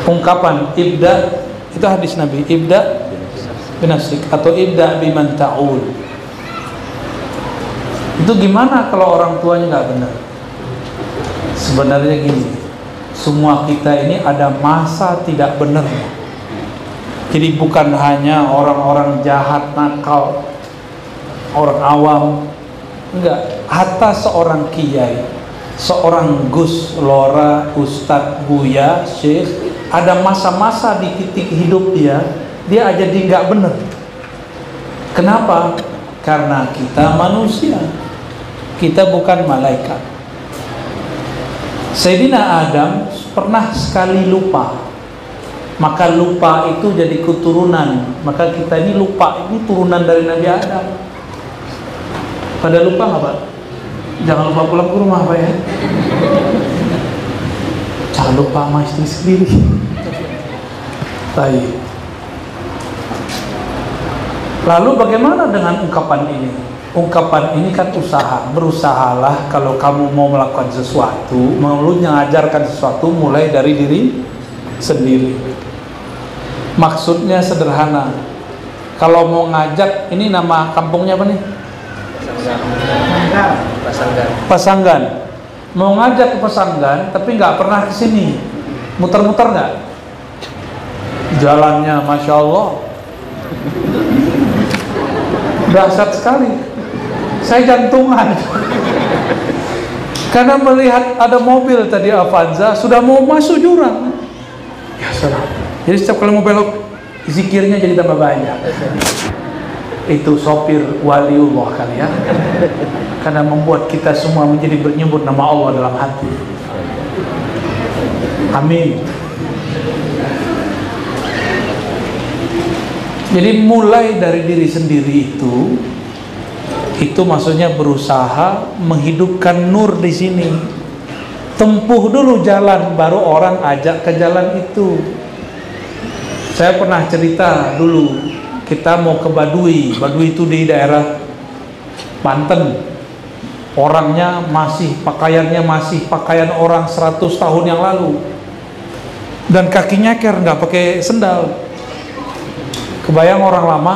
ungkapan ibda, itu hadis Nabi, ibda binafsik atau ibda biman ta'ul. Itu gimana kalau orang tuanya nggak benar? Sebenarnya gini, semua kita ini ada masa tidak benarnya. Jadi bukan hanya orang-orang jahat, nakal, orang awam, enggak. Hatta seorang kiai, seorang gus, lora, ustadz, buya, syekh, ada masa-masa di titik hidup dia aja dia nggak benar. Kenapa? Karena kita manusia, kita bukan malaikat. Sayyidina Adam pernah sekali lupa, maka lupa itu jadi keturunan. Maka kita ini lupa, ini turunan dari Nabi Adam. Pada lupa nggak Pak? Jangan lupa pulang ke rumah Pak ya. Jangan lupa sama istri sendiri. Baik. Lalu bagaimana dengan ungkapan ini? Ungkapan ini kan usaha. Berusahalah kalau kamu mau melakukan sesuatu, mau mengajarkan sesuatu, mulai dari diri sendiri. Maksudnya sederhana. Kalau mau ngajak, ini nama kampungnya apa nih? Pasanggan. Mau ngajak ke Pasanggan, tapi nggak pernah ke sini. Muter-muter nggak? Jalannya, masya Allah, dahsyat sekali. Saya jantungan karena melihat ada mobil tadi Avanza sudah mau masuk jurang. Ya salah. Jadi setiap kali mau belok, zikirnya jadi tambah banyak. Itu sopir waliullah kali ya. Karena membuat kita semua menjadi menyebut nama Allah dalam hati. Amin. Jadi mulai dari diri sendiri itu maksudnya berusaha menghidupkan nur di sini. Tempuh dulu jalan, baru orang ajak ke jalan itu. Saya pernah cerita dulu, kita mau ke Baduy. Baduy itu di daerah Banten. Orangnya pakaiannya masih pakaian orang 100 tahun yang lalu. Dan kakinya nggak pakai sendal. Kebayang orang lama.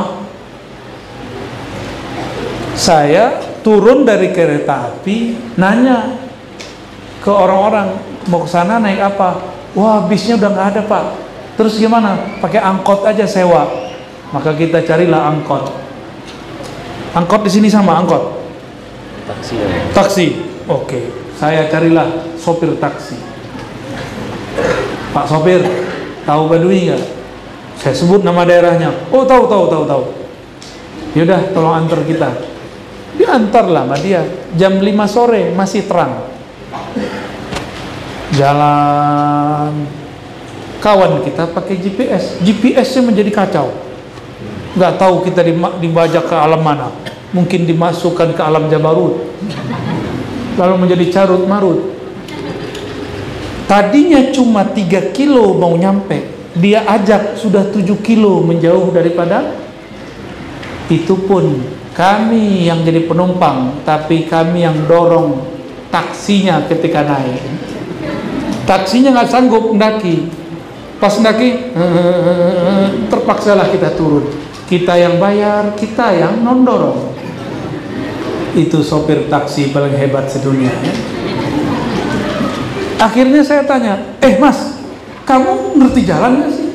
Saya turun dari kereta api, nanya ke orang-orang, mau ke sana naik apa? Wah, bisnya udah nggak ada Pak. Terus gimana? Pakai angkot aja sewa. Maka kita carilah angkot. Angkot di sini sama angkot. Taksi. Oke. Saya carilah sopir taksi. Pak sopir, tahu Baduy nggak? Saya sebut nama daerahnya. Oh, tahu. Yaudah, tolong antar kita. Diantarlah sama dia. Jam 5 sore masih terang. Jalan. Kawan kita pakai GPS. GPS-nya menjadi kacau. Nggak tahu kita dibajak ke alam mana. Mungkin dimasukkan ke alam Jabarut. Lalu menjadi carut marut. Tadinya cuma 3 kilo mau nyampe. Dia ajak sudah 7 kilo menjauh daripada. Itu pun kami yang jadi penumpang, tapi kami yang dorong taksinya ketika naik. Taksinya nggak sanggup mendaki. Pas mendaki, terpaksalah kita turun. Kita yang bayar, kita yang non-dorong. Itu sopir taksi paling hebat sedunia ya. Akhirnya saya tanya, Mas, kamu ngerti jalan gak sih?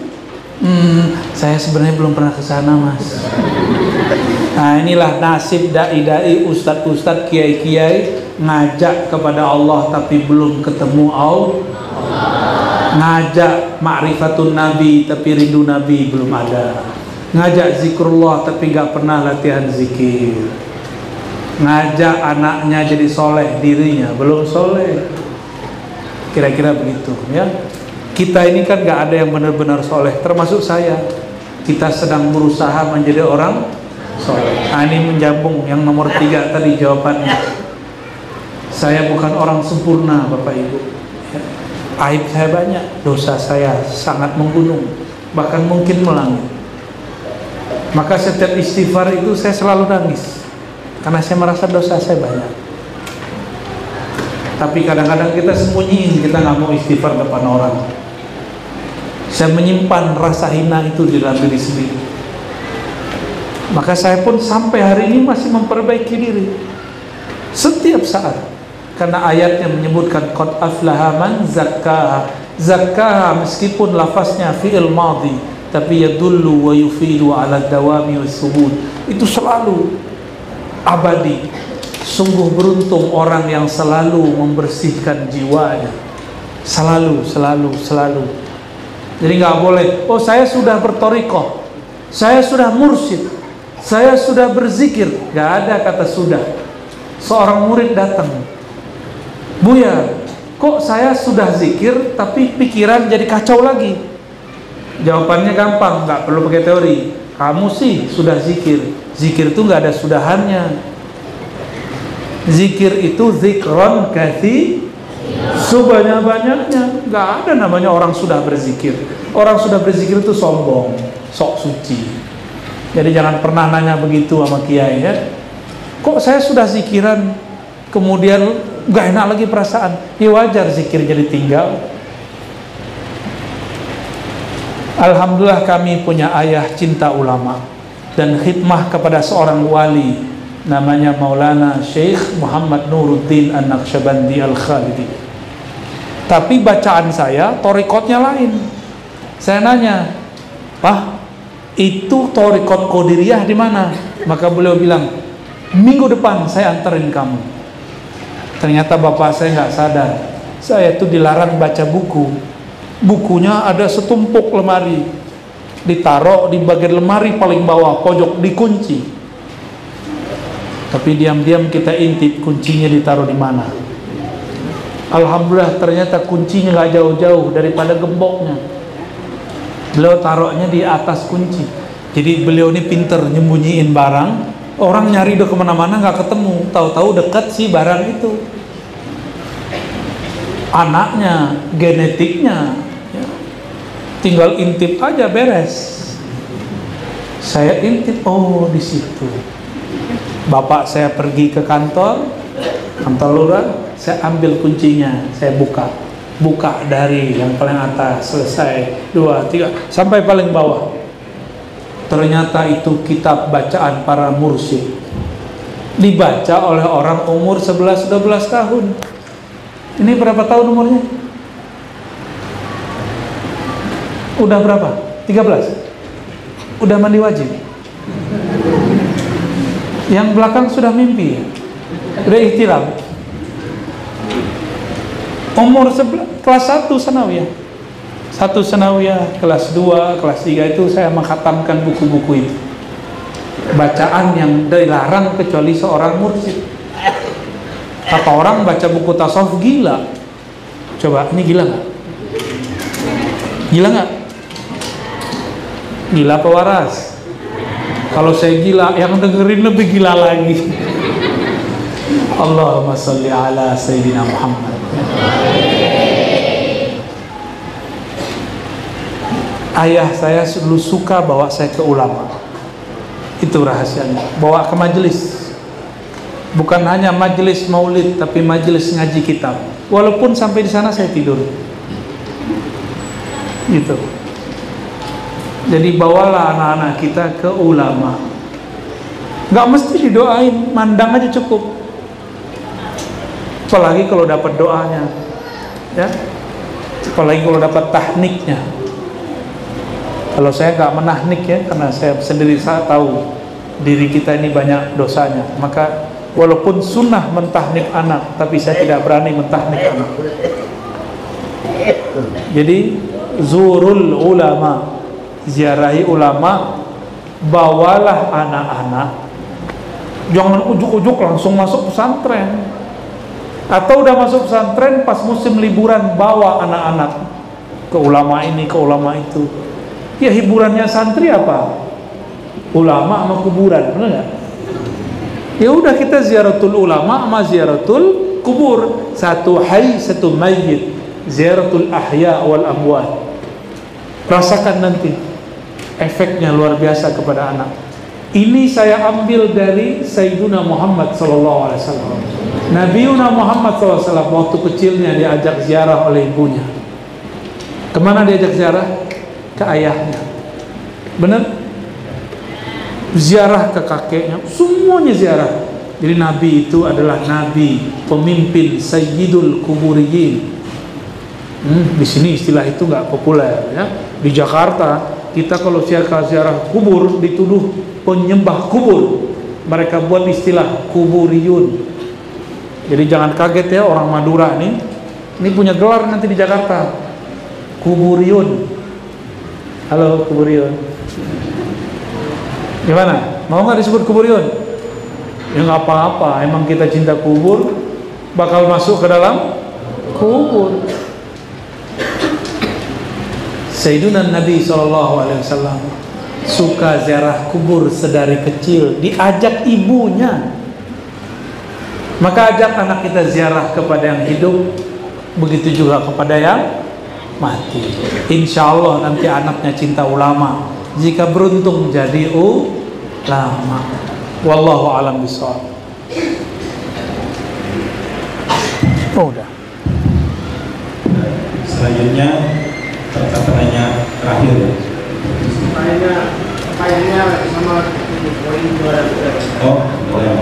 Saya sebenarnya belum pernah ke sana Mas. Nah inilah nasib dai-dai, ustadz-ustadz, kiai-kiai ngajak kepada Allah tapi belum ketemu Allah. Ngajak ma'rifatun Nabi tapi rindu Nabi belum ada. Ngajak zikrullah tapi gak pernah latihan zikir. Ngajak anaknya jadi soleh, dirinya belum soleh. Kira-kira begitu ya. Kita ini kan gak ada yang benar-benar soleh, termasuk saya. Kita sedang berusaha menjadi orang soleh. Nah, ini menjambung yang nomor 3 tadi jawabannya. Saya bukan orang sempurna Bapak Ibu ya. Aib saya banyak, dosa saya sangat menggunung, bahkan mungkin melangit. Maka setiap istighfar itu saya selalu nangis, karena saya merasa dosa saya banyak. Tapi kadang-kadang kita sembunyiin, kita nggak mau istighfar depan orang. Saya menyimpan rasa hina itu di dalam diri sendiri. Maka saya pun sampai hari ini masih memperbaiki diri setiap saat, karena ayatnya menyebutkan qad aflaha man zakkaha. Zakkaha meskipun lafaznya fi'il madhi, tapi yadullu wa yufidu ala dawami was subut. Itu selalu abadi. Sungguh beruntung orang yang selalu membersihkan jiwanya. Selalu. Jadi nggak boleh, oh saya sudah bertorikoh, saya sudah mursyid, saya sudah berzikir. Nggak ada kata sudah. Seorang murid datang, Buya, kok saya sudah zikir tapi pikiran jadi kacau lagi? Jawabannya gampang, nggak perlu pakai teori. Kamu sih sudah zikir. Zikir itu nggak ada sudahannya. Zikir itu zikron kathir, sebanyak-banyaknya. Nggak ada namanya orang sudah berzikir. Orang sudah berzikir itu sombong, sok suci. Jadi jangan pernah nanya begitu sama kiai ya. Kok saya sudah zikiran kemudian nggak enak lagi perasaan? Ya wajar zikir jadi tinggal. Alhamdulillah kami punya ayah cinta ulama dan khidmah kepada seorang wali namanya Maulana Syekh Muhammad Nuruddin An-Naqsyabandi Al-Khalidi. Tapi bacaan saya torikotnya lain. Saya nanya, Pak, itu torikot Qadiriyah di mana? Maka beliau bilang, minggu depan saya anterin kamu. Ternyata bapak saya nggak sadar, saya itu dilarang baca buku. Bukunya ada setumpuk lemari, ditaruh di bagian lemari paling bawah pojok, dikunci. Tapi diam-diam kita intip kuncinya ditaruh di mana. Alhamdulillah ternyata kuncinya nggak jauh-jauh daripada gemboknya. Beliau taruhnya di atas kunci. Jadi beliau ini pinter nyembunyiin barang. Orang nyari udah kemana-mana nggak ketemu. Tahu-tahu dekat sih barang itu. Anaknya, genetiknya, ya. Tinggal intip aja beres. Saya intip, oh di situ. Bapak saya pergi ke kantor lurah, saya ambil kuncinya, saya buka dari yang paling atas, selesai 2, 3 sampai paling bawah. Ternyata itu kitab bacaan para mursyid, dibaca oleh orang umur 11-12 tahun. Ini berapa tahun umurnya? Udah berapa? 13? Udah mandi wajib? Yang belakang sudah mimpi, udah ihtilam. Umur kelas 1 sanawiyah, 1 sanawiyah, kelas 2, kelas 3 itu saya mengkhatamkan buku-buku itu. Bacaan yang dilarang kecuali seorang mursyid. Kata orang baca buku tasawuf gila. Coba, ini gila nggak? Gila nggak? Gila apa waras? Kalau saya gila, yang dengerin lebih gila lagi. Allahumma sholli ala Sayyidina Muhammad. Ayah saya dulu suka bawa saya ke ulama. Itu rahasianya. Bawa ke majelis. Bukan hanya majelis maulid, tapi majelis ngaji kitab. Walaupun sampai di sana saya tidur. Gitu. Jadi bawalah anak-anak kita ke ulama. Gak mesti didoain, mandang aja cukup. Apalagi kalau dapat doanya, ya. Apalagi kalau dapat tahniknya. Kalau saya gak menahnik ya, karena saya sendiri tahu diri kita ini banyak dosanya. Maka walaupun sunnah mentahnik anak, tapi saya tidak berani mentahnik anak. Jadi zurul ulama, ziarahi ulama, bawalah anak-anak, jangan ujuk-ujuk langsung masuk pesantren. Atau udah masuk pesantren pas musim liburan bawa anak-anak ke ulama ini, ke ulama itu. Ya hiburannya santri apa? Ulama sama kuburan, benar nggak? Ya udah kita ziaratul ulama sama ziaratul kubur, satu hayy satu mayyit, ziaratul ahya wal amwat. Rasakan nanti efeknya luar biasa kepada anak. Ini saya ambil dari Sayyiduna Muhammad SAW. Nabiuna Muhammad SAW waktu kecilnya diajak ziarah oleh ibunya. Kemana diajak ziarah? Ke ayahnya. Benar? Ziarah ke kakeknya, semuanya ziarah. Jadi Nabi itu adalah Nabi, pemimpin Sayyidul Kuburiyin. Di sini istilah itu nggak populer ya. Di Jakarta kita kalau ziarah kubur dituduh penyembah kubur. Mereka buat istilah kuburiyun. Jadi jangan kaget ya orang Madura nih. Ini punya gelar nanti di Jakarta. Kuburiyun. Halo kuburiyun. Gimana? Mau nggak disebut kuburiyun? Ya nggak apa-apa. Emang kita cinta kubur, bakal masuk ke dalam kubur. Sayyiduna Nabi SAW suka ziarah kubur sedari kecil, diajak ibunya. Maka ajak anak kita ziarah kepada yang hidup, begitu juga kepada yang mati. Insya Allah nanti anaknya cinta ulama, jika beruntung jadi ulama. Wallahu a'lam bishawab. Udah. Selanjutnya pertanyaan terakhir. Pertanyaannya sama poin 2. Oh, boleh.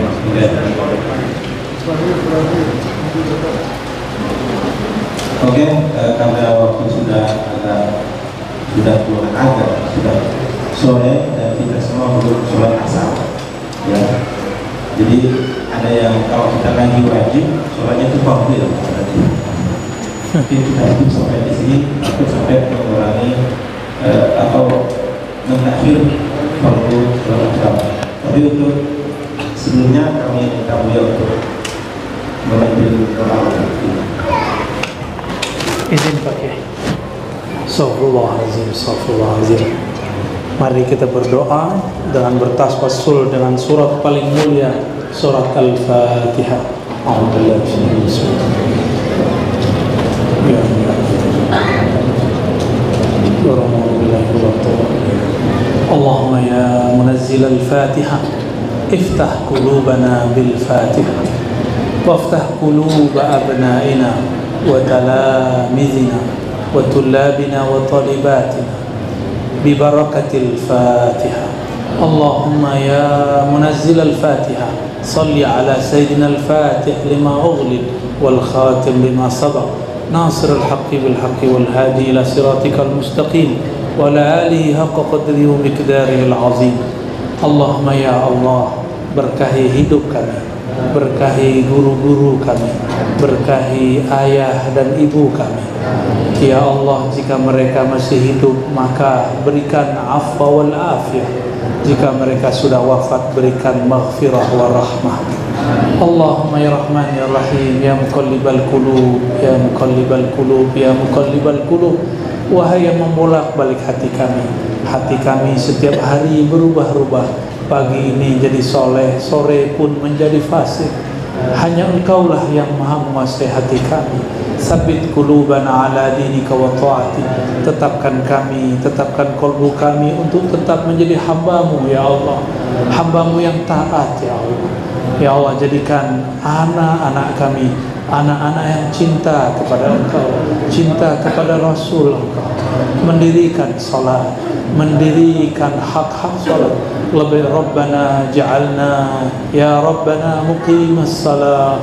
Oke, karena waktu sudah sore dan kita semua belum sholat asar, ya. Jadi ada yang kalau kita lagi wajib, sholatnya itu fardhu. Mungkin kita hidup sampai di sini, aku sampai mengurangi atau mengakhir fardhu sholat asar. Tapi untuk sebelumnya kami minta beliau untuk mengambil doa. Izin pakai. Astagfirullahaladzim. Mari kita berdoa dengan bertawassul dengan surat paling mulia, surat Al-Fatihah. Allahumma ya munazzil al-Fatihah, iftah qulubana bil-Fatihah, waftah quluba abnaina wa talamizina wa tullabina wa talibatina bibarakatil Fatihah. Allahumma ya munazzil al-Fatihah, salli ala sayyidina al-Fatih limaughlib wal khatim lima sabaq, nasir al-haqqi bil-haqqi wal hadi ila siratikal mustaqim wa ala alihi haqqa qadri wa miqdarihi al-azim. Allahumma ya Allah, berkahi hidup kami, berkahi guru-guru kami, berkahi ayah dan ibu kami. Ya Allah, jika mereka masih hidup maka berikan afwa wal afiyah. Jika mereka sudah wafat berikan maghfirah wa rahmah. Allahumma ya Rahman ya Rahim, ya muqallibal qulub, ya muqallibal qulub, ya muqallibal qulub. Wahai yang membolak-balik hati kami setiap hari berubah-ubah. Pagi ini jadi soleh, sore pun menjadi fasik. Hanya Engkaulah yang maha menguasai hati kami. Sabit qulubana ala dinika wa ta'ati. Tetapkan kolbu kami untuk tetap menjadi hamba-Mu ya Allah, hamba-Mu yang taat ya Allah. Ya Allah, jadikan anak-anak kami anak-anak yang cinta kepada Engkau, cinta kepada Rasul Engkau, mendirikan salat, mendirikan hak-hak salat. Lebih Rabbana ja'alna ya Rabbana muqimas salat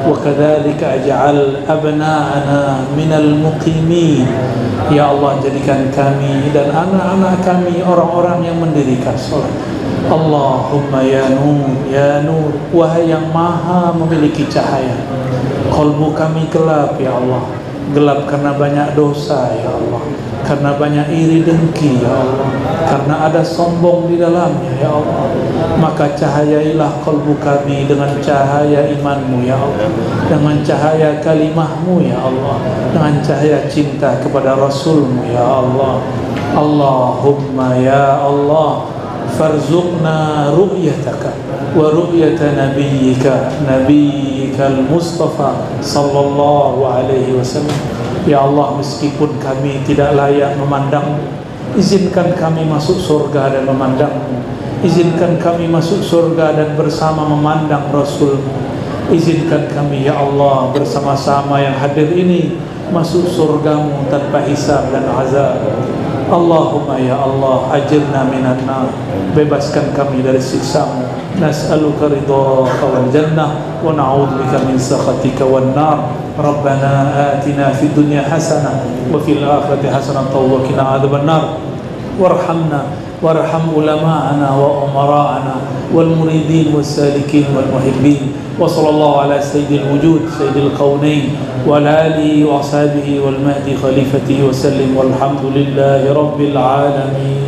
wa kadzalika aj'al abna'ana minal muqimin. Ya Allah, jadikan kami dan anak-anak kami orang-orang yang mendirikan salat. Allahumma ya nur, wahai yang maha memiliki cahaya. Qalbu kami gelap ya Allah, gelap karena banyak dosa ya Allah, karena banyak iri dengki ya Allah, karena ada sombong di dalamnya ya Allah. Maka cahayailah qalbu kami dengan cahaya iman-Mu ya Allah, dengan cahaya kalimah-Mu ya Allah, dengan cahaya cinta kepada Rasul-Mu ya Allah. Allahumma ya Allah, farzuqna ru'yataka wa ru'yata nabiyyikal Mustafa sallallahu alaihi wasallam. Ya Allah, meskipun kami tidak layak memandang, izinkan kami masuk surga dan memandang-Mu. Izinkan kami masuk surga dan bersama memandang Rasul-Mu. Izinkan kami ya Allah bersama-sama yang hadir ini masuk surgamu tanpa hisab dan azab. Allahumma ya Allah, ajirna minan nar, bebaskan kami dari siksamu. Nas'aluka ridhaka wal jannah wa na'udzubika min sakhatika wan nar. Rabbana atina fid dunya hasanah wa fil akhirati hasanah wa qina adzaban nar. Warhamna warham ulama'ana wa umara'ana wal muridin was salikin wal muhibbin. Wa sallallahu ala sayyidil wujud sayyidil qaunain wa ala alihi wa ashabihi wal mahdi khalifatihi wa sallim walhamdulillahi rabbil alamin.